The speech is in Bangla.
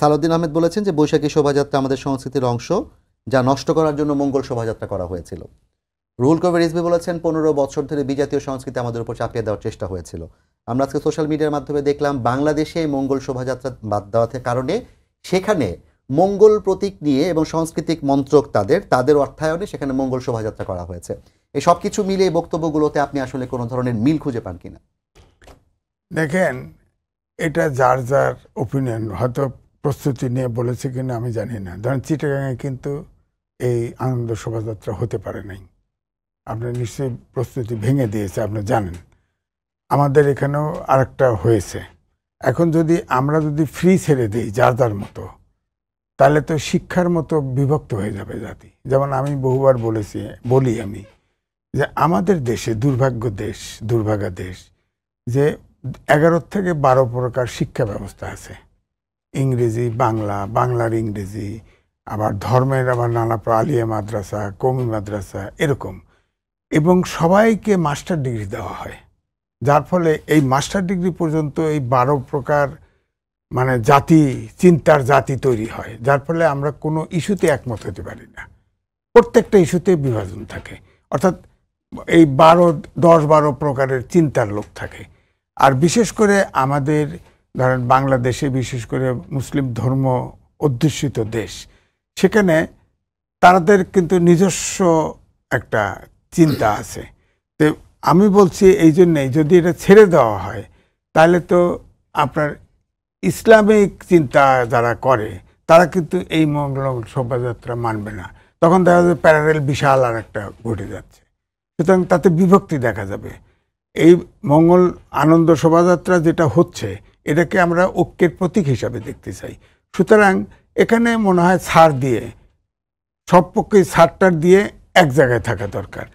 সালাউদ্দিন আহমেদ বলেছেন যে বৈশাখী শোভাযাত্রা আমাদের সংস্কৃতির অংশ, যা নষ্ট করার জন্য মঙ্গল শোভাযাত্রা করা হয়েছিল। রুহুল কবির রিজভী বলেছেন 15 বছর ধরে বিজাতীয় সংস্কৃতি আমাদের উপর চাপিয়ে দেওয়ার চেষ্টা হয়েছিল। আমরা আজকে সোশ্যাল মিডিয়ার মাধ্যমে দেখলাম বাংলাদেশে মঙ্গল শোভাযাত্রা বাদ দেওয়ার কারণে সেখানে মঙ্গল প্রতীক নিয়ে এবং সাংস্কৃতিক মন্ত্রক তাদের অর্থায়নে সেখানে মঙ্গল শোভাযাত্রা করা হয়েছে। এই সব কিছু মিলে এই বক্তব্যগুলোতে আপনি আসলে কোনো ধরনের মিল খুঁজে পান কিনা? দেখেন, এটা যার যার ওপিনিয়ন, হয়তো প্রস্তুতি নিয়ে বলেছে কিনা আমি জানি না। ধরেন চিটাগাঙে কিন্তু এই আনন্দ শোভাযাত্রা হতে পারে নাই, আপনার নিশ্চয়ই প্রস্তুতি ভেঙে দিয়েছে, আপনি জানেন। আমাদের এখানেও আরেকটা হয়েছে। এখন যদি আমরা ফ্রি ছেড়ে দিই যার যার মতো, তাহলে তো শিক্ষার মতো বিভক্ত হয়ে যাবে জাতি। যেমন আমি বহুবার বলি আমি যে আমাদের দেশে দুর্ভাগা দেশ যে 11 থেকে 12 প্রকার শিক্ষা ব্যবস্থা আছে। ইংরেজি, বাংলার ইংরেজি, আবার ধর্মের আবার নানা আলিয়া মাদ্রাসা, কওমি মাদ্রাসা, এরকম। এবং সবাইকে মাস্টার ডিগ্রি দেওয়া হয়, যার ফলে এই মাস্টার ডিগ্রি পর্যন্ত এই 12 প্রকার মানে চিন্তার জাতি তৈরি হয়, যার ফলে আমরা কোনো ইস্যুতে একমত হতে পারি না। প্রত্যেকটা ইস্যুতে বিভাজন থাকে, অর্থাৎ এই 10-12 প্রকারের চিন্তার লোক থাকে। আর বিশেষ করে আমাদের ধরেন বাংলাদেশে, বিশেষ করে মুসলিম ধর্ম অধ্যুষিত দেশ, সেখানে তাদের কিন্তু নিজস্ব একটা চিন্তা আছে। তো আমি বলছি এই জন্যেই যদি এটা ছেড়ে দেওয়া হয়, তাহলে তো আপনার ইসলামিক চিন্তা যারা করে তারা কিন্তু এই মঙ্গল শোভাযাত্রা মানবে না। তখন দেখা যাবে প্যারারেল বিশাল আর একটা ঘটে যাচ্ছে। সুতরাং তাতে বিভক্তি দেখা যাবে। এই মঙ্গল আনন্দ শোভাযাত্রা যেটা হচ্ছে, এটাকে আমরা ঐক্যের প্রতীক হিসাবে দেখতে চাই। সুতরাং এখানে মনে হয় ছাড় দিয়ে, সব পক্ষে ছাড়টার দিয়ে এক জায়গায় থাকা দরকার।